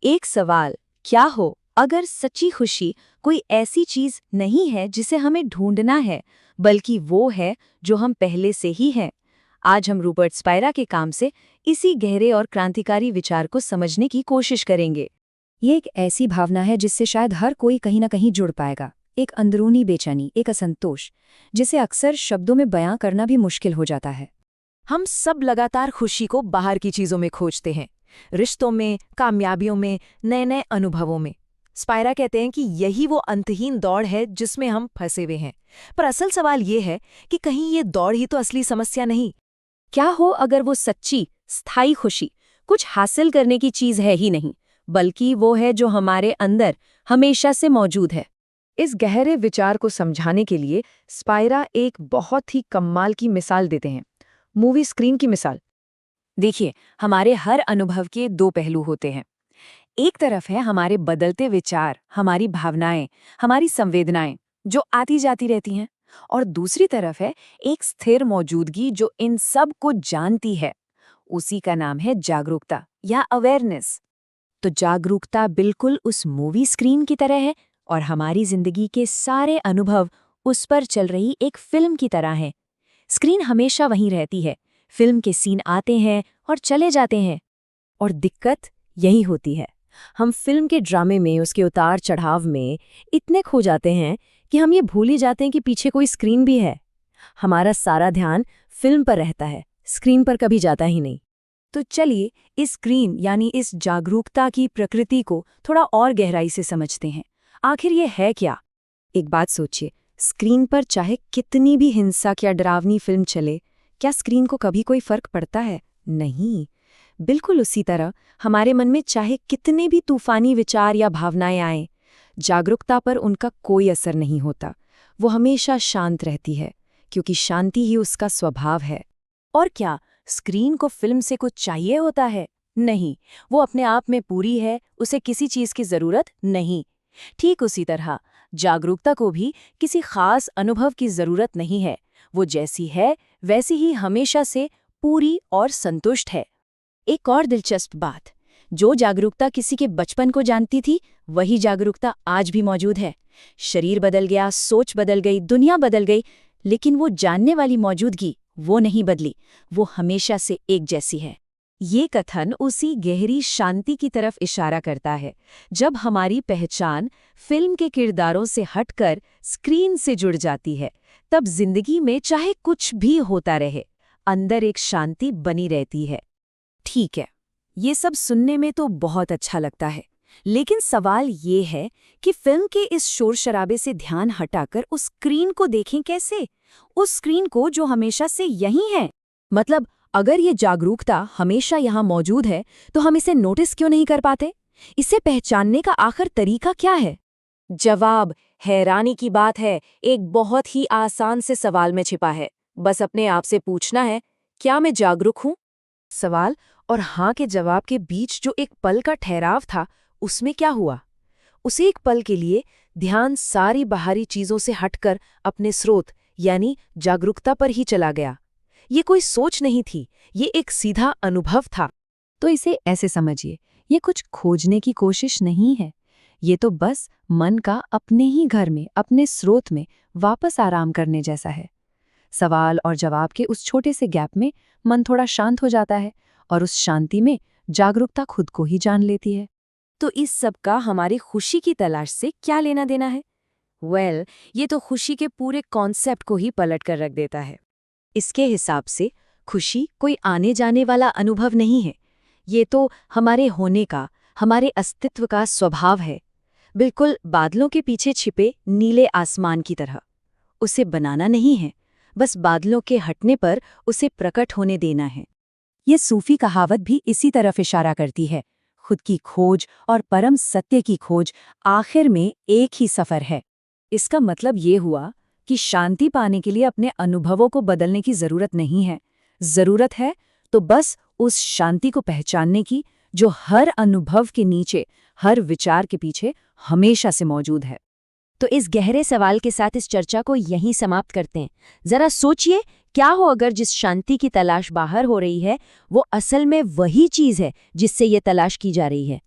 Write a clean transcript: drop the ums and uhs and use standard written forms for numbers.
एक सवाल, क्या हो अगर सच्ची खुशी कोई ऐसी चीज नहीं है जिसे हमें ढूंढना है, बल्कि वो है जो हम पहले से ही हैं। आज हम रूपर्ट स्पायरा के काम से इसी गहरे और क्रांतिकारी विचार को समझने की कोशिश करेंगे। ये एक ऐसी भावना है जिससे शायद हर कोई कहीं न कहीं जुड़ पाएगा। एक अंदरूनी बेचैनी, एक असंतोष, जिसे अक्सर शब्दों में बयां करना भी मुश्किल हो जाता है। हम सब लगातार खुशी को बाहर की चीजों में खोजते हैं, रिश्तों में, कामयाबियों में, नए नए अनुभवों में। स्पायरा कहते हैं कि यही वो अंतहीन दौड़ है जिसमें हम फंसे हुए हैं। पर असल सवाल ये है कि कहीं ये दौड़ ही तो असली समस्या नहीं। क्या हो अगर वो सच्ची, स्थायी खुशी कुछ हासिल करने की चीज है ही नहीं, बल्कि वो है जो हमारे अंदर हमेशा से मौजूद है। इस गहरे विचार को समझाने के लिए स्पायरा एक बहुत ही कमाल की मिसाल देते हैं, मूवी स्क्रीन की मिसाल। देखिए, हमारे हर अनुभव के दो पहलू होते हैं। एक तरफ है हमारे बदलते विचार, हमारी भावनाएं, हमारी संवेदनाएं जो आती जाती रहती हैं, और दूसरी तरफ है एक स्थिर मौजूदगी जो इन सब को जानती है। उसी का नाम है जागरूकता या अवेयरनेस। तो जागरूकता बिल्कुल उस मूवी स्क्रीन की तरह है और हमारी जिंदगी के सारे अनुभव उस पर चल रही एक फिल्म की तरह हैं। स्क्रीन हमेशा वहीं रहती है, फिल्म के सीन आते हैं और चले जाते हैं। और दिक्कत यही होती है, हम फिल्म के ड्रामे में, उसके उतार चढ़ाव में इतने खो जाते हैं कि हम ये भूल ही जाते हैं कि पीछे कोई स्क्रीन भी है। हमारा सारा ध्यान फिल्म पर रहता है, स्क्रीन पर कभी जाता ही नहीं। तो चलिए इस स्क्रीन यानी इस जागरूकता की प्रकृति को थोड़ा और गहराई से समझते हैं। आखिर ये है क्या? एक बात सोचिए, स्क्रीन पर चाहे कितनी भी हिंसक या डरावनी फिल्म चले, क्या स्क्रीन को कभी कोई फर्क पड़ता है? नहीं। बिल्कुल उसी तरह हमारे मन में चाहे कितने भी तूफानी विचार या भावनाएं आएं, जागरूकता पर उनका कोई असर नहीं होता। वो हमेशा शांत रहती है, क्योंकि शांति ही उसका स्वभाव है। और क्या स्क्रीन को फिल्म से कुछ चाहिए होता है? नहीं, वो अपने आप में पूरी है, उसे किसी चीज की जरूरत नहीं। ठीक उसी तरह जागरूकता को भी किसी खास अनुभव की जरूरत नहीं है। वो जैसी है वैसी ही हमेशा से पूरी और संतुष्ट है। एक और दिलचस्प बात, जो जागरूकता किसी के बचपन को जानती थी, वही जागरूकता आज भी मौजूद है। शरीर बदल गया, सोच बदल गई, दुनिया बदल गई, लेकिन वो जानने वाली मौजूदगी वो नहीं बदली, वो हमेशा से एक जैसी है। ये कथन उसी गहरी शांति की तरफ इशारा करता है। जब हमारी पहचान फिल्म के किरदारों से हटकर स्क्रीन से जुड़ जाती है, तब जिंदगी में चाहे कुछ भी होता रहे, अंदर एक शांति बनी रहती है। ठीक है, ये सब सुनने में तो बहुत अच्छा लगता है, लेकिन सवाल ये है कि फिल्म के इस शोर शराबे से ध्यान हटाकर उस स्क्रीन को देखें कैसे? उस स्क्रीन को जो हमेशा से यहीं है। मतलब अगर ये जागरूकता हमेशा यहाँ मौजूद है, तो हम इसे नोटिस क्यों नहीं कर पाते? इसे पहचानने का आखिर तरीका क्या है? जवाब हैरानी की बात है, एक बहुत ही आसान से सवाल में छिपा है। बस अपने आप से पूछना है, क्या मैं जागरूक हूँ? सवाल और हाँ के जवाब के बीच जो एक पल का ठहराव था, उसमें क्या हुआ? उसे एक पल के लिए ध्यान सारी बाहरी चीजों से हटकर अपने स्रोत यानी जागरूकता पर ही चला गया। ये कोई सोच नहीं थी, ये एक सीधा अनुभव था। तो इसे ऐसे समझिए, ये कुछ खोजने की कोशिश नहीं है। ये तो बस मन का अपने ही घर में, अपने स्रोत में वापस आराम करने जैसा है। सवाल और जवाब के उस छोटे से गैप में मन थोड़ा शांत हो जाता है, और उस शांति में जागरूकता खुद को ही जान लेती है। तो इस सब का हमारी खुशी की तलाश से क्या लेना देना है? ये तो खुशी के पूरे कॉन्सेप्ट को ही पलट कर रख देता है। इसके हिसाब से खुशी कोई आने जाने वाला अनुभव नहीं है, ये तो हमारे होने का, हमारे अस्तित्व का स्वभाव है। बिल्कुल बादलों के पीछे छिपे नीले आसमान की तरह। उसे बनाना नहीं है, बस बादलों के हटने पर उसे प्रकट होने देना है। ये सूफी कहावत भी इसी तरफ इशारा करती है। खुद की खोज और परम सत्य की खोज आखिर में एक ही सफर है। इसका मतलब ये हुआ कि शांति पाने के लिए अपने अनुभवों को बदलने की जरूरत नहीं है। जरूरत है तो बस उस शांति को पहचानने की जो हर अनुभव के नीचे, हर विचार के पीछे हमेशा से मौजूद है। तो इस गहरे सवाल के साथ इस चर्चा को यहीं समाप्त करते हैं। जरा सोचिए, क्या हो अगर जिस शांति की तलाश बाहर हो रही है, वो असल में वही चीज है जिससे ये तलाश की जा रही है।